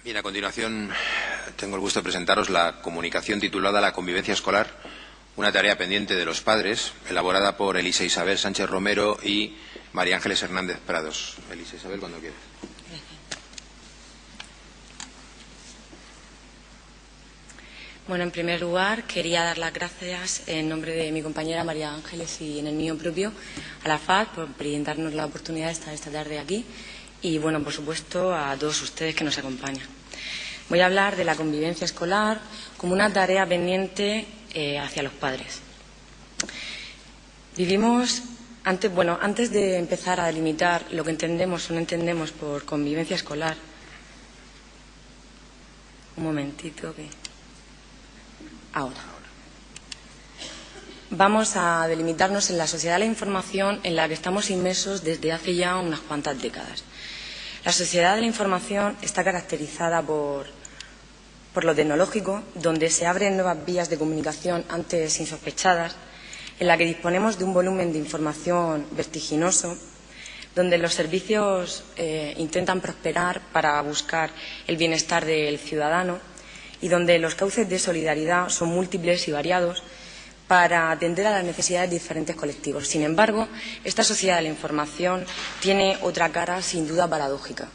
Bien, a continuación tengo el gusto de presentaros la comunicación titulada La convivencia escolar, una tarea pendiente de los padres, elaborada por Elisa Isabel Sánchez Romero y María Ángeles Hernández Prados. Elisa Isabel, cuando quieras. Bueno, en primer lugar, quería dar las gracias en nombre de mi compañera María Ángeles y en el mío propio a la FAD por brindarnos la oportunidad de estar esta tarde aquí y, bueno, por supuesto, a todos ustedes que nos acompañan. Voy a hablar de la convivencia escolar como una tarea pendiente hacia los padres. Antes de empezar a delimitar lo que entendemos o no entendemos por convivencia escolar, un momentito que... Ahora. Vamos a delimitarnos en la sociedad de la información en la que estamos inmersos desde hace ya unas cuantas décadas. La sociedad de la información está caracterizada por lo tecnológico, donde se abren nuevas vías de comunicación antes insospechadas, en la que disponemos de un volumen de información vertiginoso, donde los servicios intentan prosperar para buscar el bienestar del ciudadano y donde los cauces de solidaridad son múltiples y variados para atender a las necesidades de diferentes colectivos. Sin embargo, esta sociedad de la información tiene otra cara sin duda paradójica,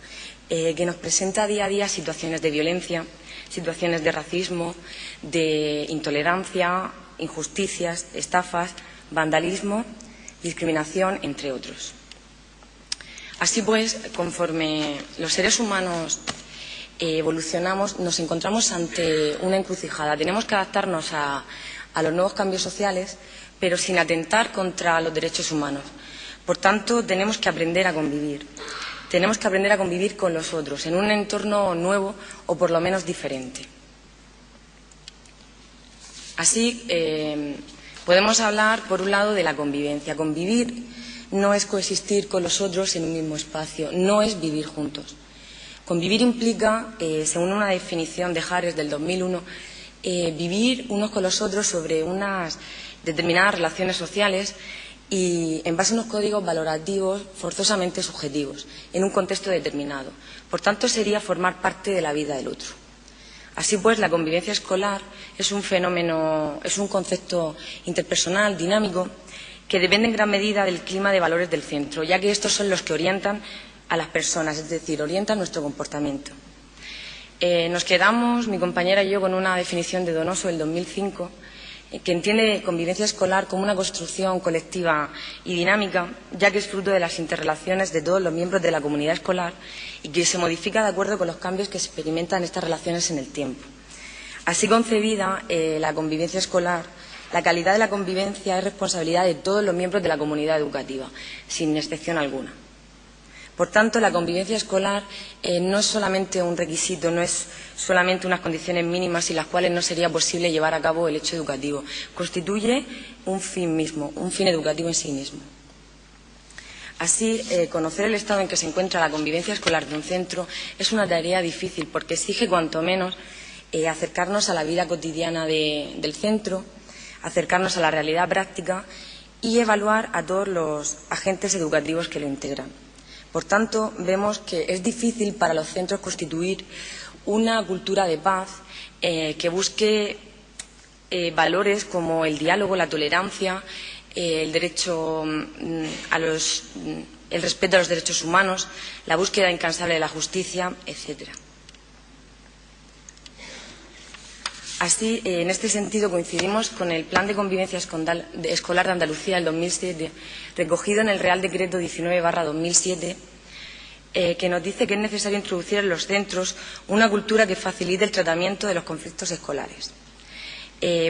que nos presenta día a día situaciones de violencia, situaciones de racismo, de intolerancia, injusticias, estafas, vandalismo, discriminación, entre otros. Así pues, conforme los seres humanos evolucionamos, nos encontramos ante una encrucijada. Tenemos que adaptarnos a los nuevos cambios sociales, pero sin atentar contra los derechos humanos. Por tanto, tenemos que aprender a convivir. Tenemos que aprender a convivir con los otros, en un entorno nuevo o por lo menos diferente. Así, podemos hablar, por un lado, de la convivencia. Convivir no es coexistir con los otros en un mismo espacio, no es vivir juntos. Convivir implica, según una definición de Harris del 2001, vivir unos con los otros sobre unas determinadas relaciones sociales y en base a unos códigos valorativos forzosamente subjetivos, en un contexto determinado. Por tanto, sería formar parte de la vida del otro. Así pues, la convivencia escolar es un fenómeno, es un concepto interpersonal, dinámico, que depende en gran medida del clima de valores del centro, ya que estos son los que orientan a las personas, es decir, orientan nuestro comportamiento. Nos quedamos, mi compañera y yo, con una definición de Donoso del 2005, que entiende convivencia escolar como una construcción colectiva y dinámica, ya que es fruto de las interrelaciones de todos los miembros de la comunidad escolar y que se modifica de acuerdo con los cambios que se experimentan estas relaciones en el tiempo. Así concebida, la convivencia escolar, la calidad de la convivencia es responsabilidad de todos los miembros de la comunidad educativa, sin excepción alguna. Por tanto, la convivencia escolar no es solamente un requisito, no es solamente unas condiciones mínimas sin las cuales no sería posible llevar a cabo el hecho educativo. Constituye un fin mismo, un fin educativo en sí mismo. Así, conocer el estado en que se encuentra la convivencia escolar de un centro es una tarea difícil porque exige cuanto menos acercarnos a la vida cotidiana del centro, acercarnos a la realidad práctica y evaluar a todos los agentes educativos que lo integran. Por tanto, vemos que es difícil para los centros constituir una cultura de paz que busque valores como el diálogo, la tolerancia, el respeto a los derechos humanos, la búsqueda incansable de la justicia, etcétera. Así, en este sentido, coincidimos con el Plan de Convivencia Escolar de Andalucía del 2007, recogido en el Real Decreto 19/2007, que nos dice que es necesario introducir en los centros una cultura que facilite el tratamiento de los conflictos escolares,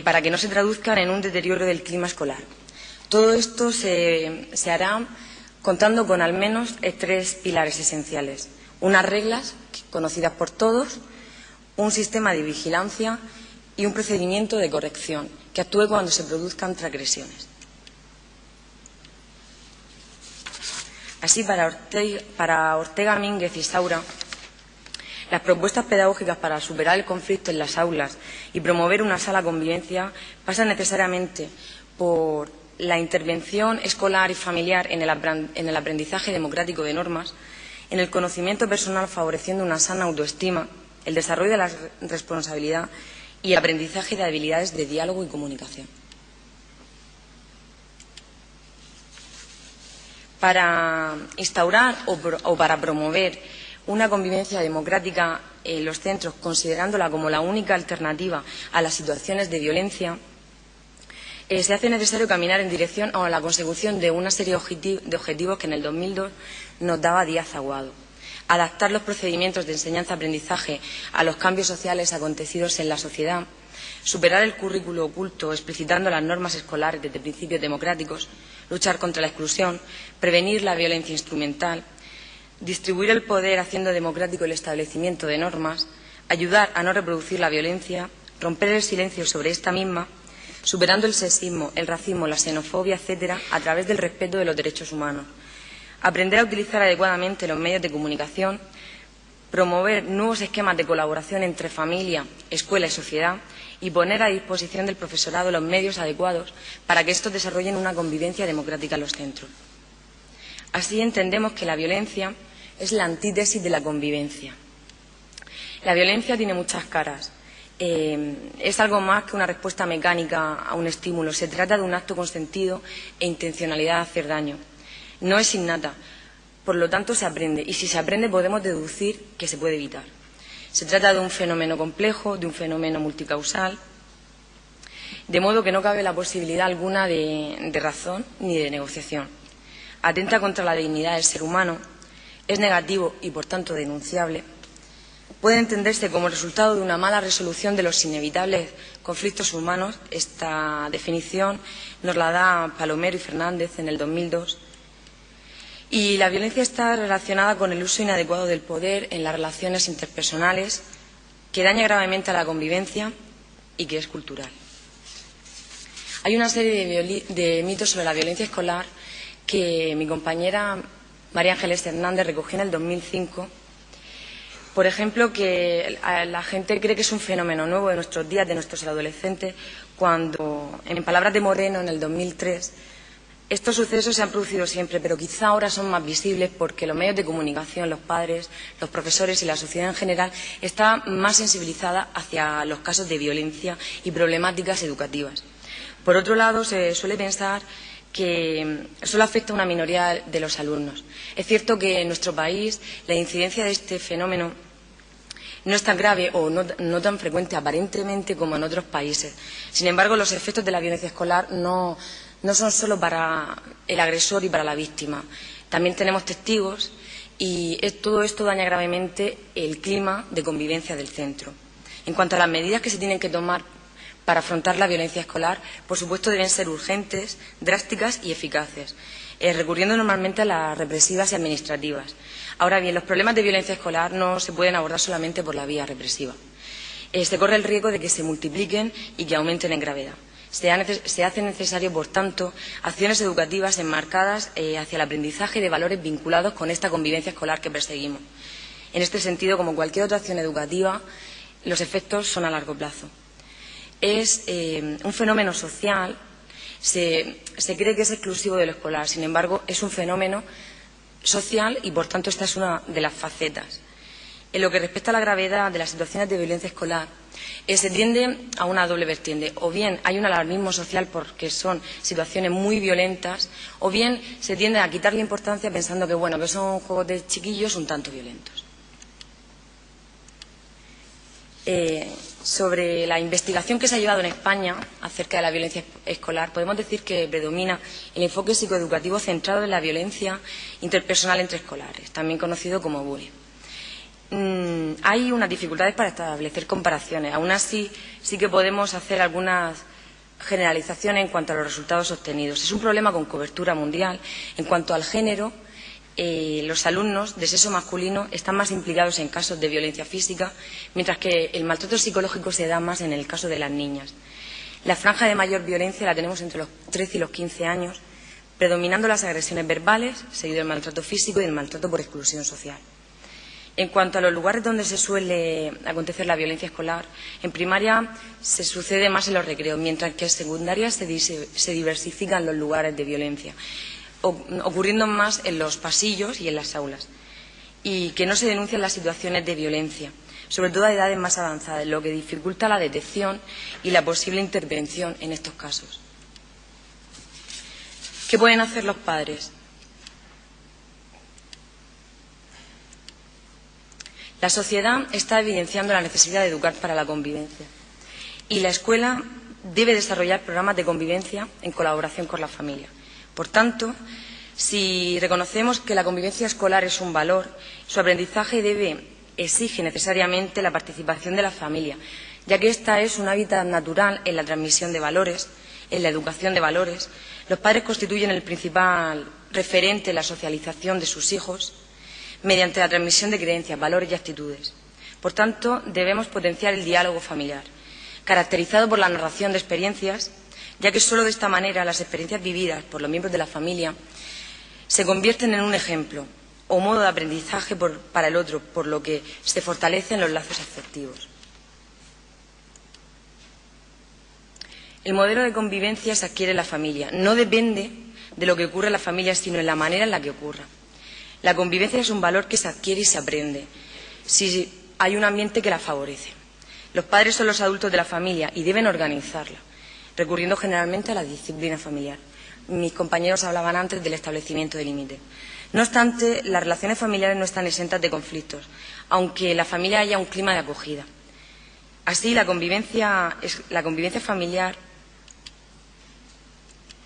para que no se traduzcan en un deterioro del clima escolar. Todo esto se hará contando con al menos 3 pilares esenciales: unas reglas conocidas por todos, un sistema de vigilancia y un procedimiento de corrección que actúe cuando se produzcan transgresiones. Así, para Ortega, Mínguez y Saura, las propuestas pedagógicas para superar el conflicto en las aulas y promover una sana convivencia pasan necesariamente por la intervención escolar y familiar en el aprendizaje democrático de normas, en el conocimiento personal favoreciendo una sana autoestima, el desarrollo de la responsabilidad y el aprendizaje de habilidades de diálogo y comunicación. Para instaurar o para promover una convivencia democrática en los centros, considerándola como la única alternativa a las situaciones de violencia, se hace necesario caminar en dirección a la consecución de una serie de objetivos que en el 2002 nos daba Díaz Aguado. Adaptar los procedimientos de enseñanza-aprendizaje a los cambios sociales acontecidos en la sociedad, superar el currículo oculto explicitando las normas escolares desde principios democráticos, luchar contra la exclusión, prevenir la violencia instrumental, distribuir el poder haciendo democrático el establecimiento de normas, ayudar a no reproducir la violencia, romper el silencio sobre esta misma, superando el sexismo, el racismo, la xenofobia, etcétera, a través del respeto de los derechos humanos, aprender a utilizar adecuadamente los medios de comunicación, promover nuevos esquemas de colaboración entre familia, escuela y sociedad y poner a disposición del profesorado los medios adecuados para que estos desarrollen una convivencia democrática en los centros. Así entendemos que la violencia es la antítesis de la convivencia. La violencia tiene muchas caras. Es algo más que una respuesta mecánica a un estímulo. Se trata de un acto consentido e intencionalidad de hacer daño. No es innata, por lo tanto se aprende, y si se aprende podemos deducir que se puede evitar. Se trata de un fenómeno complejo, de un fenómeno multicausal, de modo que no cabe la posibilidad alguna de razón ni de negociación. Atenta contra la dignidad del ser humano, es negativo y, por tanto, denunciable. Puede entenderse como resultado de una mala resolución de los inevitables conflictos humanos. Esta definición nos la da Palomero y Fernández en el 2002. Y la violencia está relacionada con el uso inadecuado del poder en las relaciones interpersonales, que daña gravemente a la convivencia y que es cultural. Hay una serie de mitos sobre la violencia escolar que mi compañera María Ángeles Hernández recogió en el 2005. Por ejemplo, que la gente cree que es un fenómeno nuevo de nuestros días, de nuestros adolescentes, cuando, en palabras de Moreno, en el 2003, estos sucesos se han producido siempre, pero quizá ahora son más visibles porque los medios de comunicación, los padres, los profesores y la sociedad en general está más sensibilizada hacia los casos de violencia y problemáticas educativas. Por otro lado, se suele pensar que solo afecta a una minoría de los alumnos. Es cierto que en nuestro país la incidencia de este fenómeno no es tan grave o no tan frecuente aparentemente como en otros países. Sin embargo, los efectos de la violencia escolar no son solo para el agresor y para la víctima. También tenemos testigos y todo esto daña gravemente el clima de convivencia del centro. En cuanto a las medidas que se tienen que tomar para afrontar la violencia escolar, por supuesto, deben ser urgentes, drásticas y eficaces, recurriendo normalmente a las represivas y administrativas. Ahora bien, los problemas de violencia escolar no se pueden abordar solamente por la vía represiva. Se corre el riesgo de que se multipliquen y que aumenten en gravedad. Se hace necesario, por tanto, acciones educativas enmarcadas hacia el aprendizaje de valores vinculados con esta convivencia escolar que perseguimos. En este sentido, como cualquier otra acción educativa, los efectos son a largo plazo. Es un fenómeno social, se cree que es exclusivo de lo escolar, sin embargo, es un fenómeno social y, por tanto, esta es una de las facetas. En lo que respecta a la gravedad de las situaciones de violencia escolar, se tiende a una doble vertiente. O bien hay un alarmismo social porque son situaciones muy violentas, o bien se tiende a quitarle importancia pensando que, bueno, que son juegos de chiquillos un tanto violentos. Sobre la investigación que se ha llevado en España acerca de la violencia escolar, podemos decir que predomina el enfoque psicoeducativo centrado en la violencia interpersonal entre escolares, también conocido como bullying. Hay unas dificultades para establecer comparaciones. Aún así, sí que podemos hacer algunas generalizaciones en cuanto a los resultados obtenidos. Es un problema con cobertura mundial. En cuanto al género, los alumnos de sexo masculino están más implicados en casos de violencia física, mientras que el maltrato psicológico se da más en el caso de las niñas. La franja de mayor violencia la tenemos entre los 13 y los 15 años, predominando las agresiones verbales, seguido del maltrato físico y del maltrato por exclusión social. En cuanto a los lugares donde se suele acontecer la violencia escolar, en primaria se sucede más en los recreos, mientras que en secundaria se diversifican los lugares de violencia, ocurriendo más en los pasillos y en las aulas, y que no se denuncian las situaciones de violencia. sobre todo a edades más avanzadas, lo que dificulta la detección y la posible intervención en estos casos. ¿Qué pueden hacer los padres? La sociedad está evidenciando la necesidad de educar para la convivencia y la escuela debe desarrollar programas de convivencia en colaboración con la familia. Por tanto, si reconocemos que la convivencia escolar es un valor, su aprendizaje exige necesariamente la participación de la familia, ya que esta es un hábitat natural en la transmisión de valores, en la educación de valores. Los padres constituyen el principal referente en la socialización de sus hijos mediante la transmisión de creencias, valores y actitudes. Por tanto, debemos potenciar el diálogo familiar, caracterizado por la narración de experiencias, ya que solo de esta manera las experiencias vividas por los miembros de la familia se convierten en un ejemplo o modo de aprendizaje para el otro, por lo que se fortalecen los lazos afectivos. El modelo de convivencia se adquiere en la familia. No depende de lo que ocurre en la familia, sino en la manera en la que ocurra. La convivencia es un valor que se adquiere y se aprende si hay un ambiente que la favorece. Los padres son los adultos de la familia y deben organizarla, recurriendo generalmente a la disciplina familiar. Mis compañeros hablaban antes del establecimiento de límites. No obstante, las relaciones familiares no están exentas de conflictos, aunque en la familia haya un clima de acogida. Así, la convivencia familiar,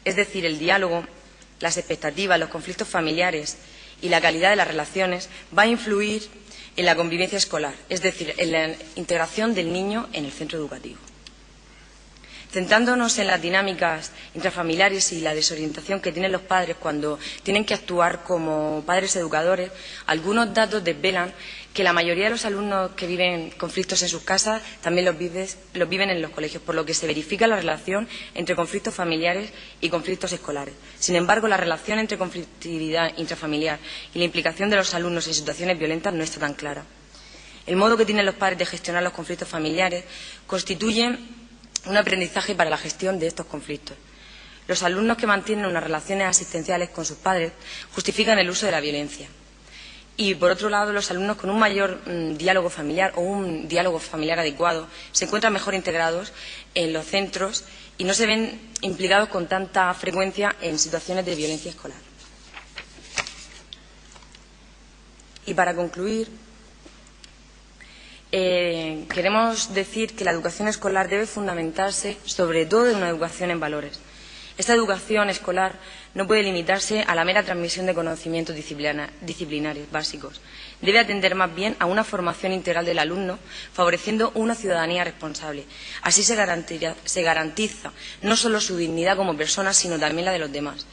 es decir, el diálogo, las expectativas, los conflictos familiares y la calidad de las relaciones, va a influir en la convivencia escolar, es decir, en la integración del niño en el centro educativo. Centrándonos en las dinámicas intrafamiliares y la desorientación que tienen los padres cuando tienen que actuar como padres educadores, algunos datos desvelan que la mayoría de los alumnos que viven conflictos en sus casas también los viven en los colegios, por lo que se verifica la relación entre conflictos familiares y conflictos escolares. Sin embargo, la relación entre conflictividad intrafamiliar y la implicación de los alumnos en situaciones violentas no está tan clara. El modo que tienen los padres de gestionar los conflictos familiares constituye un aprendizaje para la gestión de estos conflictos. Los alumnos que mantienen unas relaciones asistenciales con sus padres justifican el uso de la violencia. Y, por otro lado, los alumnos con un mayor diálogo familiar o un diálogo familiar adecuado se encuentran mejor integrados en los centros y no se ven implicados con tanta frecuencia en situaciones de violencia escolar. Y para concluir, queremos decir que la educación escolar debe fundamentarse sobre todo en una educación en valores. Esta educación escolar no puede limitarse a la mera transmisión de conocimientos disciplinarios básicos. Debe atender más bien a una formación integral del alumno, favoreciendo una ciudadanía responsable. Así se garantiza no solo su dignidad como persona, sino también la de los demás.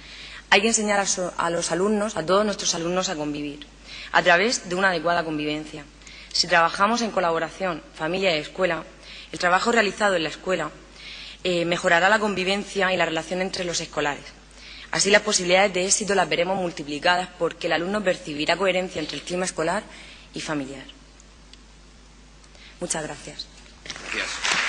Hay que enseñar a los alumnos, a todos nuestros alumnos, a convivir, a través de una adecuada convivencia. Si trabajamos en colaboración, familia y escuela, el trabajo realizado en la escuela mejorará la convivencia y la relación entre los escolares. Así, las posibilidades de éxito las veremos multiplicadas porque el alumno percibirá coherencia entre el clima escolar y familiar. Muchas gracias. Gracias.